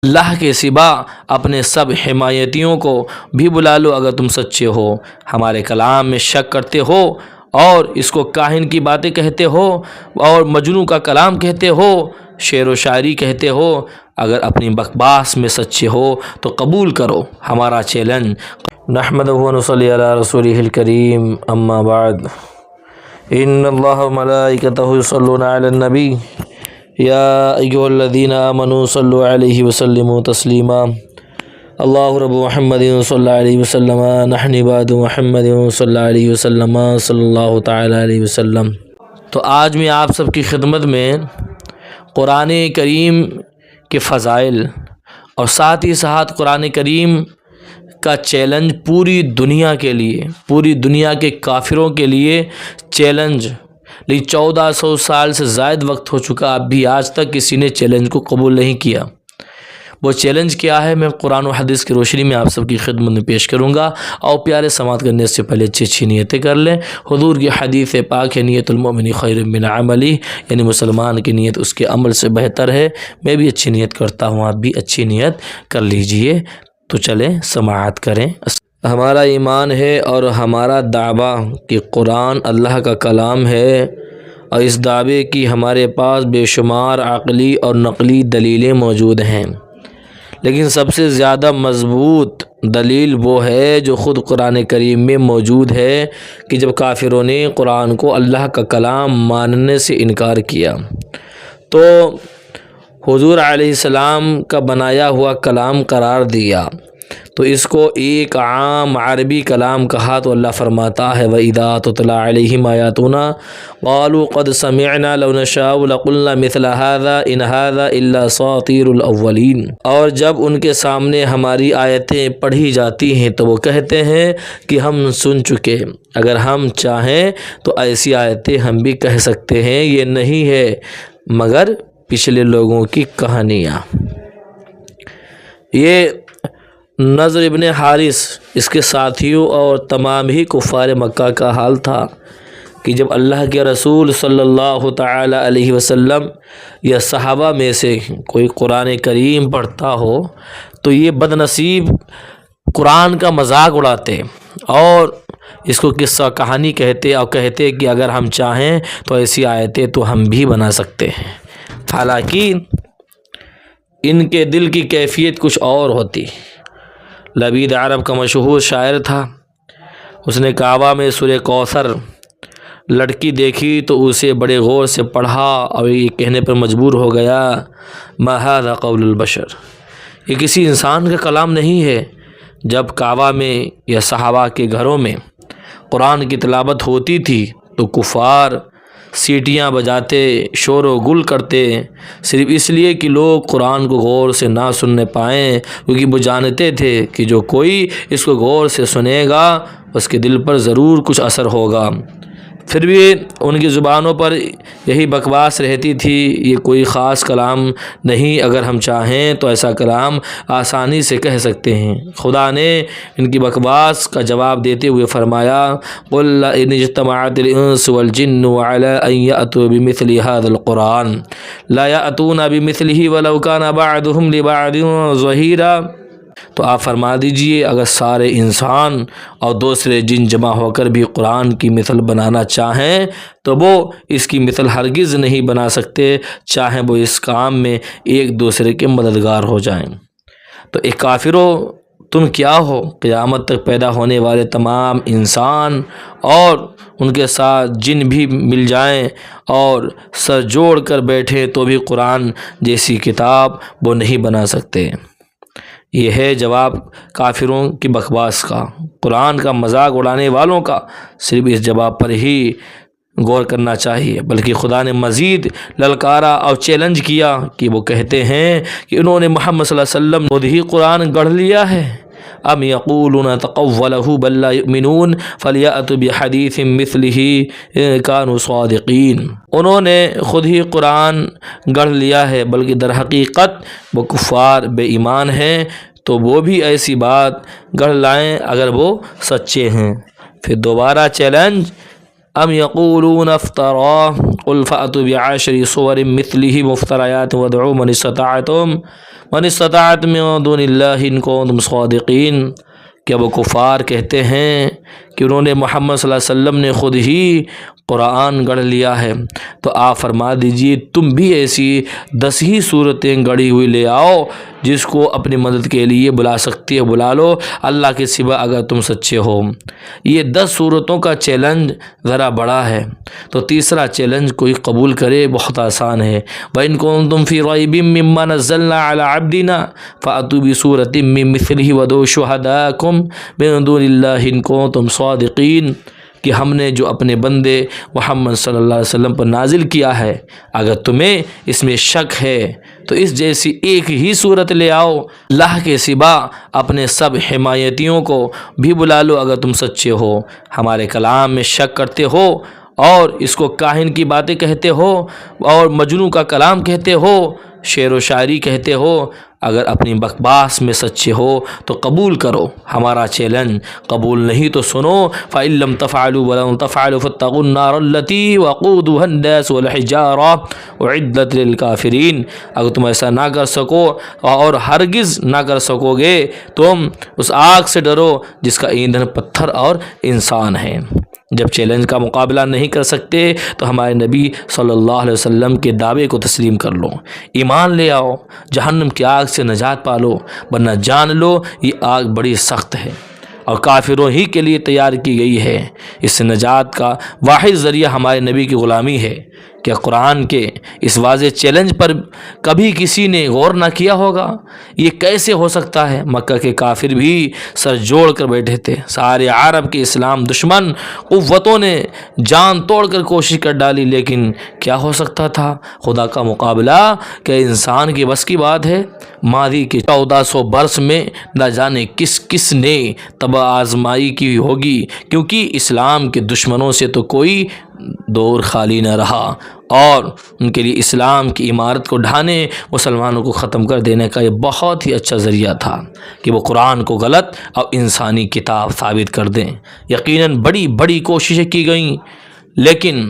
اللہ کے سوا اپنے سب حمایتیوں کو بھی بلا لو اگر تم سچے ہو۔ ہمارے کلام میں شک کرتے ہو اور اس کو کاہن کی باتیں کہتے ہو اور مجنون کا کلام کہتے ہو، شعر و شاعری کہتے ہو، اگر اپنی بکواس میں سچے ہو تو قبول کرو ہمارا چیلنج۔ نحمدہ و نصلی علی رسولہ الکریم، اما بعد، ان اللہ و ملائکتہ یصلون علی النبی یا ایھا الذین آمنوا صلوا علیہ وسلموا تسلیما۔ اللہ رب محمد صلی اللہ علیہ وسلم، نحن عباد محمد صلی اللہ علیہ وسلم، صلی اللہ تعالی علیہ وسلم۔ تو آج میں آپ سب کی خدمت میں قرآن کریم کے فضائل اور ساتھ ہی ساتھ قرآن کریم کا چیلنج پوری دنیا کے لیے، پوری دنیا کے کافروں کے لیے چیلنج، لیکن 1400 سال سے زائد وقت ہو چکا، اب بھی آج تک کسی نے چیلنج کو قبول نہیں کیا۔ وہ چیلنج کیا ہے میں قرآن و حدیث کی روشنی میں آپ سب کی خدمت میں پیش کروں گا، اور پیارے سماعت کرنے سے پہلے اچھی نیتیں کر لیں۔ حضور کی حدیث پاک ہے، نیت المؤمن خیر من عملی، یعنی مسلمان کی نیت اس کے عمل سے بہتر ہے۔ میں بھی اچھی نیت کرتا ہوں، آپ بھی اچھی نیت کر لیجئے۔ تو چلیں سماعت کریں۔ ہمارا ایمان ہے اور ہمارا دعویٰ کہ قرآن اللہ کا کلام ہے، اور اس دعوے کی ہمارے پاس بے شمار عقلی اور نقلی دلیلیں موجود ہیں، لیکن سب سے زیادہ مضبوط دلیل وہ ہے جو خود قرآن کریم میں موجود ہے کہ جب کافروں نے قرآن کو اللہ کا کلام ماننے سے انکار کیا تو حضور علیہ السلام کا بنایا ہوا کلام قرار دیا، تو اس کو ایک عام عربی کلام کہا، تو اللہ فرماتا ہے وَإِذَا تُتْلَىٰ عَلَيْهِمْ آيَاتُنَا قَالُوا قَدْ سَمِعْنَا لَوْ نَشَاءُ لَقُلْنَا مِثْلَ هَٰذَا إِنْ هَٰذَا إِلَّا أَسَاطِيرُ الْأَوَّلِينَ۔ اور جب ان کے سامنے ہماری آیتیں پڑھی جاتی ہیں تو وہ کہتے ہیں کہ ہم سن چکے، اگر ہم چاہیں تو ایسی آیتیں ہم بھی کہہ سکتے ہیں، یہ نہیں ہے مگر پچھلے لوگوں کی کہانیاں۔ یہ نضر ابن حارث، اس کے ساتھیوں اور تمام ہی کفار مکہ کا حال تھا کہ جب اللہ کے رسول صلی اللہ تعالی علیہ وسلم یا صحابہ میں سے کوئی قرآن کریم پڑھتا ہو تو یہ بد نصیب قرآن کا مذاق اڑاتے اور اس کو قصہ کہانی کہتے، اور کہتے کہ اگر ہم چاہیں تو ایسی آیتیں تو ہم بھی بنا سکتے ہیں، حالانکہ ان کے دل کی کیفیت کچھ اور ہوتی۔ لبید عرب کا مشہور شاعر تھا، اس نے کعبہ میں سورہ کوثر لڑکی دیکھی تو اسے بڑے غور سے پڑھا اور یہ کہنے پر مجبور ہو گیا ما ھذا قول البشر، یہ کسی انسان کا کلام نہیں ہے۔ جب کعبہ میں یا صحابہ کے گھروں میں قرآن کی تلاوت ہوتی تھی تو کفار سیٹیاں بجاتے، شور و گل کرتے، صرف اس لیے کہ لوگ قرآن کو غور سے نہ سننے پائیں، کیونکہ وہ جانتے تھے کہ جو کوئی اس کو غور سے سنے گا اس کے دل پر ضرور کچھ اثر ہوگا۔ پھر بھی ان کی زبانوں پر یہی بکواس رہتی تھی، یہ کوئی خاص کلام نہیں، اگر ہم چاہیں تو ایسا کلام آسانی سے کہہ سکتے ہیں۔ خدا نے ان کی بکواس کا جواب دیتے ہوئے فرمایا قُلْ لَئِنِ اجْتَمَعَتِ الْإِنسُ وَالْجِنُّ عَلَىٰ أَن يَأْتُوا بِمِثْلِ هَٰذَا الْقُرْآنِ لَا يَأْتُونَ بِمِثْلِهِ وَلَوْ كَانَ بَعْضُهُمْ لِبَعْضٍ ظَهِيرًا۔ تو آپ فرما دیجئے اگر سارے انسان اور دوسرے جن جمع ہو کر بھی قرآن کی مثل بنانا چاہیں تو وہ اس کی مثل ہرگز نہیں بنا سکتے، چاہیں وہ اس کام میں ایک دوسرے کے مددگار ہو جائیں۔ تو اے کافروں، تم کیا ہو؟ قیامت تک پیدا ہونے والے تمام انسان اور ان کے ساتھ جن بھی مل جائیں اور سر جوڑ کر بیٹھے تو بھی قرآن جیسی کتاب وہ نہیں بنا سکتے۔ یہ ہے جواب کافروں کی بکواس کا، قرآن کا مذاق اڑانے والوں کا۔ صرف اس جواب پر ہی غور کرنا چاہیے، بلکہ خدا نے مزید للکارا اور چیلنج کیا کہ وہ کہتے ہیں کہ انہوں نے محمد صلی اللہ علیہ وسلم خود ہی قرآن گڑھ لیا ہے۔ ام یقولون تقولہ بل لا یؤمنون فلیأتوا بحدیث مثلہ ان کانوا صادقین، انہوں نے خود ہی قرآن گڑھ لیا ہے، بلکہ در حقیقت وہ کفار بے ایمان ہیں، تو وہ بھی ایسی بات گڑھ لائیں اگر وہ سچے ہیں۔ پھر دوبارہ چیلنج، ام یقولون افترا قل فأتوا بعشر صور مثلہ مفتریات وادعوا من استطعتم من دون اللہ ان کنتم صادقین۔ کیا وہ کفار کہتے ہیں کہ انہوں نے محمد صلی اللہ علیہ وسلم نے خود ہی قرآن گڑھ لیا ہے، تو آپ فرما دیجئے تم بھی ایسی 10 ہی صورتیں گڑھی ہوئی لے آؤ جس کو اپنی مدد کے لیے بلا سکتی ہے، بلا لو اللہ کے سوا اگر تم سچے ہو۔ یہ 10 صورتوں کا چیلنج ذرا بڑا ہے، تو تیسرا چیلنج کوئی قبول کرے بہت آسان ہے۔ وَإِن كُنتُمْ فِي رَيْبٍ مِّمَّا نَزَّلْنَا عَلَىٰ عَبْدِنَا فَأْتُوا بِسُورَةٍ مِّن مِّثْلِهِ وَادْعُوا شُهَدَاءَكُم مِّن دُونِ اللَّهِ إِن كُنتُمْ صَادِقِينَ۔ کہ ہم نے جو اپنے بندے محمد صلی اللہ علیہ وسلم پر نازل کیا ہے، اگر تمہیں اس میں شک ہے تو اس جیسی ایک ہی صورت لے آؤ، اللہ کے سوا اپنے سب حمایتیوں کو بھی بلا لو اگر تم سچے ہو۔ ہمارے کلام میں شک کرتے ہو اور اس کو کاہن کی باتیں کہتے ہو اور مجنون کا کلام کہتے ہو، شعر و شاعری کہتے ہو، اگر اپنی بکواس میں سچے ہو تو قبول کرو ہمارا چیلنج، قبول نہیں تو سنو فَإِن لَّمْ تَفْعَلُوا وَلَن تَفْعَلُوا فَاتَّقُوا النَّارَ الَّتِي وَقُودُهَا النَّاسُ وَالْحِجَارَةُ أُعِدَّتْ لِلْكَافِرِينَ۔ اگر تم ایسا نہ کر سکو اور ہرگز نہ کر سکو گے، تم اس آگ سے ڈرو جس کا ایندھن پتھر اور انسان ہے۔ جب چیلنج کا مقابلہ نہیں کر سکتے تو ہمارے نبی صلی اللہ علیہ وسلم کے دعوے کو تسلیم کر لو، ایمان لے آؤ، جہنم کی آگ سے نجات پالو، ورنہ جان لو یہ آگ بڑی سخت ہے اور کافروں ہی کے لیے تیار کی گئی ہے۔ اس سے نجات کا واحد ذریعہ ہمارے نبی کی غلامی ہے۔ کیا قرآن کے اس واضح چیلنج پر کبھی کسی نے غور نہ کیا ہوگا؟ یہ کیسے ہو سکتا ہے؟ مکہ کے کافر بھی سر جوڑ کر بیٹھے تھے، سارے عرب کے اسلام دشمن قوتوں نے جان توڑ کر کوشش کر ڈالی، لیکن کیا ہو سکتا تھا؟ خدا کا مقابلہ کیا انسان کی بس کی بات ہے؟ ماضی کے 1400 برس میں نہ جانے کس کس نے تباہ آزمائی کی ہوگی، کیونکہ اسلام کے دشمنوں سے تو کوئی دور خالی نہ رہا، اور ان کے لیے اسلام کی عمارت کو ڈھانے، مسلمانوں کو ختم کر دینے کا یہ بہت ہی اچھا ذریعہ تھا کہ وہ قرآن کو غلط اور انسانی کتاب ثابت کر دیں۔ یقیناً بڑی بڑی کوششیں کی گئیں، لیکن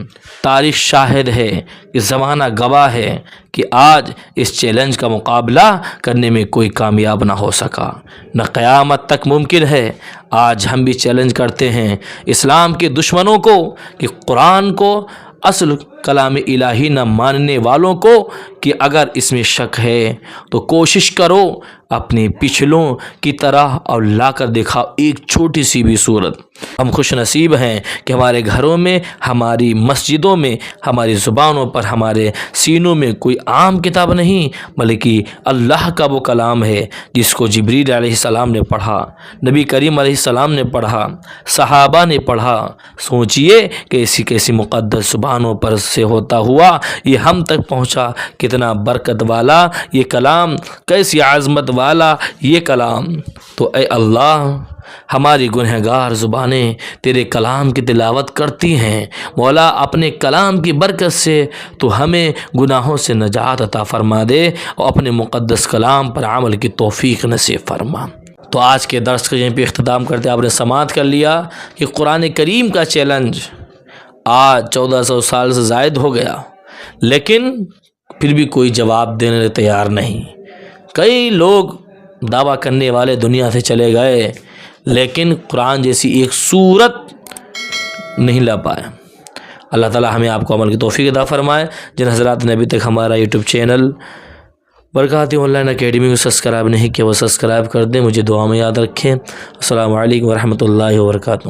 تاریخ شاہد ہے کہ زمانہ گواہ ہے کہ آج اس چیلنج کا مقابلہ کرنے میں کوئی کامیاب نہ ہو سکا، نہ قیامت تک ممکن ہے۔ آج ہم بھی چیلنج کرتے ہیں اسلام کے دشمنوں کو کہ قرآن کو اصل کلام الہی نہ ماننے والوں کو کہ اگر اس میں شک ہے تو کوشش کرو اپنے پچھلوں کی طرح اور لا کر دکھاؤ ایک چھوٹی سی بھی صورت۔ ہم خوش نصیب ہیں کہ ہمارے گھروں میں، ہماری مسجدوں میں، ہماری زبانوں پر، ہمارے سینوں میں کوئی عام کتاب نہیں، بلکہ اللہ کا وہ کلام ہے جس کو جبریل علیہ السلام نے پڑھا، نبی کریم علیہ السلام نے پڑھا، صحابہ نے پڑھا۔ سوچئے کہ ایسی کیسی مقدس زبانوں پر سے ہوتا ہوا یہ ہم تک پہنچا، کتنا برکت والا یہ کلام، کیسی عظمت والا یہ کلام۔ تو اے اللہ، ہماری گنہگار زبانیں تیرے کلام کی تلاوت کرتی ہیں، مولا اپنے کلام کی برکت سے تو ہمیں گناہوں سے نجات عطا فرما دے اور اپنے مقدس کلام پر عمل کی توفیق نصیب فرما۔ تو آج کے درس کا یہیں پہ اختتام کرتے آپ نے سماعت کر لیا کہ قرآن کریم کا چیلنج آج 1400 سال سے زائد ہو گیا، لیکن پھر بھی کوئی جواب دینے تیار نہیں۔ کئی لوگ دعویٰ کرنے والے دنیا سے چلے گئے، لیکن قرآن جیسی ایک صورت نہیں لا پائے۔ اللہ تعالی ہمیں آپ کو عمل کی توفیق عطا فرمائے۔ جن حضرات نے ابھی تک ہمارا یوٹیوب چینل برکات آن لائن اکیڈمی کو سبسکرائب نہیں کیا وہ سبسکرائب کر دیں، مجھے دعا میں یاد رکھیں۔ السلام علیکم ورحمۃ اللہ وبرکاتہ۔